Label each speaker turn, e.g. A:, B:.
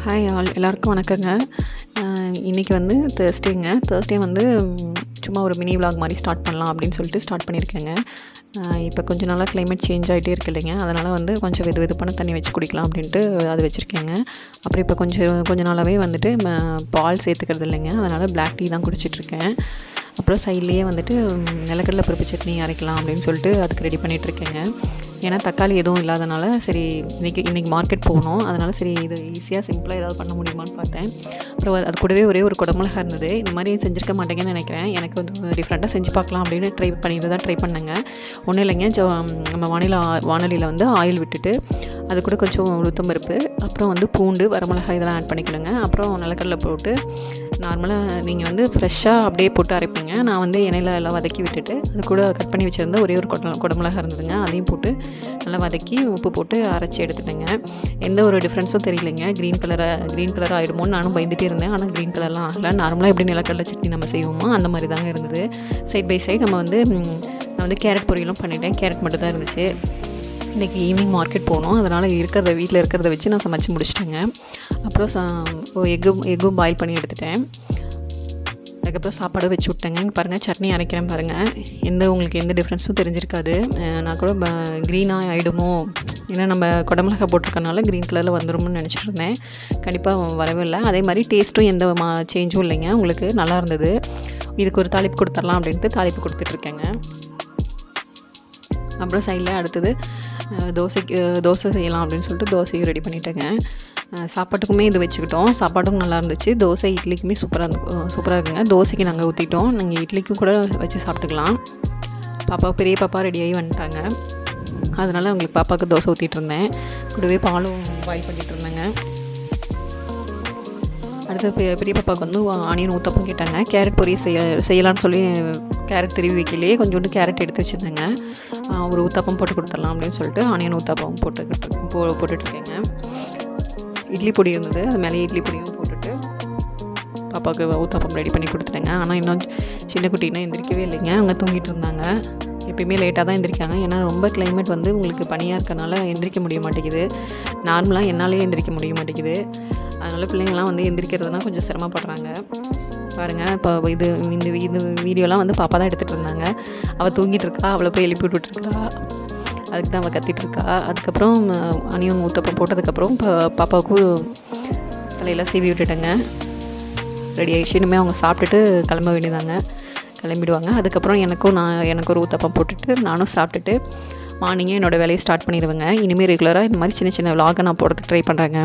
A: Hi all எல்லாருக்கும் வணக்கங்க. இன்றைக்கி வந்து தேர்ஸ்டே வந்து சும்மா ஒரு மினி விலாக் மாதிரி ஸ்டார்ட் பண்ணலாம் அப்படின்னு சொல்லிட்டு ஸ்டார்ட் பண்ணியிருக்கேங்க. இப்போ கொஞ்சம் நாளாக கிளைமேட் சேஞ்ச் ஆகிட்டே இருக்கு இல்லைங்க, அதனால் வந்து கொஞ்சம் வெதுவெதுப்பான தண்ணி வச்சு குடிக்கலாம் அப்படின்ட்டு அது வச்சுருக்கேங்க. அப்புறம் இப்போ கொஞ்ச நாளாகவே வந்துட்டு பால் சேர்த்துக்கிறது இல்லைங்க, அதனால் பிளாக் டீ தான் குடிச்சிட்ருக்கேன். அப்புறம் சைட்லேயே வந்துட்டு நிலக்கடலை பருப்பு சட்னி அரைக்கலாம் அப்படின்னு சொல்லிட்டு அதுக்கு ரெடி பண்ணிகிட்ருக்கேங்க. ஏன்னா தக்காளி எதுவும் இல்லாதனால சரி இன்றைக்கி மார்க்கெட் போகணும், அதனால் சரி இது ஈஸியாக சிம்பிளாக ஏதாவது பண்ண முடியுமான்னு பார்த்தேன். அப்புறம் அது கூடவே ஒரே ஒரு குடமிளகா இருந்தது. இந்த மாதிரி செஞ்சுருக்க மாட்டேங்கன்னு நினைக்கிறேன். எனக்கு வந்து டிஃப்ரெண்ட்டாக செஞ்சு பார்க்கலாம் அப்படின்னு ட்ரை பண்ணேங்க. ஒன்றும் இல்லைங்க, நம்ம வானலியில் வந்து ஆயில் விட்டுட்டு அது கூட கொஞ்சம் உளுத்தம் பருப்பு, அப்புறம் வந்து பூண்டு, வரமிளகாய் இதெல்லாம் ஆட் பண்ணிக்கணுங்க. அப்புறம் நிலக்கடலை போட்டு நார்மலாக நீங்கள் வந்து ஃப்ரெஷ்ஷாக அப்படியே போட்டு அரைப்பீங்க. நான் வந்து எண்ணெயில் எல்லாம் வதக்கி விட்டுட்டு அது கூட கட் பண்ணி வச்சுருந்த ஒரே ஒரு குடமிளகா இருந்ததுங்க, அதையும் போட்டு நல்லா வதக்கி உப்பு போட்டு அரைச்சி எடுத்துட்டேங்க. எந்த ஒரு டிஃப்ரென்ஸும் தெரியலைங்க. க்ரீன் கலர் ஆகிடுமோன்னு நானும் பயந்துகிட்டே இருந்தேன். ஆனால் க்ரீன் கலர்லாம் ஆகலை. நார்மலாக எப்படி நிலக்கடலை சட்னி நம்ம செய்வோமோ அந்த மாதிரி தாங்க இருந்தது. சைட் பை சைட் நான் வந்து கேரட் பொரியலும் பண்ணிட்டேன். கேரட் மட்டும் தான் இருந்துச்சு. இன்றைக்கி ஈவினிங் மார்க்கெட் போகணும், அதனால் வீட்டில் இருக்கிறத வச்சு நான் சமைச்சு முடிச்சிட்டேங்க. அப்புறம் எக்கும் பாயில் பண்ணி எடுத்துட்டேன். அதுக்கப்புறம் சாப்பாடு வச்சு விட்டேங்க. பாருங்கள், சட்னி அரைக்கிறேன் பாருங்கள். உங்களுக்கு எந்த டிஃப்ரென்ஸும் தெரிஞ்சிருக்காது. நான் கூட க்ரீனாக ஆகிடுமோ, ஏன்னா நம்ம குடமிளகா போட்டிருக்கனால க்ரீன் கலரில் வந்துடும்னு நினச்சிட்டு இருந்தேன். கண்டிப்பாக வரவே இல்லை. அதே மாதிரி டேஸ்ட்டும் எந்த சேஞ்சும் இல்லைங்க, உங்களுக்கு நல்லா இருந்தது. இதுக்கு ஒரு தாளிப்பு கொடுத்துடலாம் அப்படின்ட்டு தாளிப்பு கொடுத்துட்ருக்கேங்க. அப்புறம் சைடில் அடுத்தது தோசை செய்யலாம் அப்படின்னு சொல்லிட்டு தோசையும் ரெடி பண்ணிட்டேங்க. சாப்பாட்டுக்குமே இது வச்சுக்கிட்டோம். சாப்பாடும் நல்லா இருந்துச்சு. தோசை இட்லிக்குமே சூப்பராக இருக்குங்க. தோசைக்கு நாங்கள் ஊற்றிட்டோம். நீங்கள் இட்லிக்கும் கூட வச்சு சாப்பிட்டுக்கலாம். பெரிய பாப்பா ரெடியாகி வந்துட்டாங்க, அதனால் அவங்களுக்கு பாப்பாவுக்கு தோசை ஊற்றிட்டு இருந்தேன். கூடவே பாலும் பாயில் பண்ணிகிட்டு இருந்தேங்க. அடுத்து பெரிய பாப்பாவுக்கு வந்து ஆனியன் ஊத்தப்பம் கேட்டாங்க. கேரட் பொரியல் செய்யலான்னு சொல்லி கேரட் திருவி வைக்கலையே கொஞ்சோண்டு கேரட் எடுத்து வச்சுருந்தேங்க. ஒரு ஊத்தப்பம் போட்டு கொடுத்துடலாம் அப்படின்னு சொல்லிட்டு ஆனியன் ஊத்தப்பம் போட்டுட்ருக்கேங்க. இட்லி பொடி இருந்தது, அது மேலே இட்லி பொடியும் போட்டுட்டு பாப்பாவுக்கு ஊத்தப்பம் ரெடி பண்ணி கொடுத்துட்டேங்க. ஆனால் இன்னும் சின்ன குட்டினா எந்திரிக்கவே இல்லைங்க, அவங்க தூங்கிட்டு இருந்தாங்க. எப்பயுமே லேட்டாக தான் எந்திரிக்காங்க. ஏன்னா ரொம்ப கிளைமேட் வந்து உங்களுக்கு பனியாக இருக்கனால எந்திரிக்க முடிய மாட்டேங்குது. நார்மலாக என்னாலே எந்திரிக்க முடிய மாட்டேங்குது. அதனால் பிள்ளைங்கள்லாம் வந்து எந்திரிக்கிறதுனா கொஞ்சம் சிரமப்படுறாங்க. பாருங்கள், இப்போ இந்த வீடியோலாம் வந்து பாப்பா தான் எடுத்துகிட்டு இருந்தாங்க. அவள் தூங்கிட்டு இருக்கா, அவளை போய் எழுப்பி விட்டுட்ருக்கா. அதுக்கு தான் அவள் கத்திகிட்ருக்கா. அதுக்கப்புறம் ஆனியன் ஊத்தப்பம் போட்டதுக்கப்புறம் பாப்பாவுக்கு தலையெல்லாம் சீவி விட்டுட்டேங்க. ரெடி ஆகிடுச்சு. இனிமேல் அவங்க சாப்பிட்டுட்டு கிளம்பிடுவாங்க. அதுக்கப்புறம் எனக்கு ஒரு ஊத்தப்பம் போட்டுட்டு நானும் சாப்பிட்டுட்டு மார்னிங்கே என்னோடய வேலையை ஸ்டார்ட் பண்ணிடுவேங்க. இனிமேல் ரெகுலராக இந்த மாதிரி சின்ன விலாகை நான் போடுறதுக்கு ட்ரை பண்ணுறேங்க.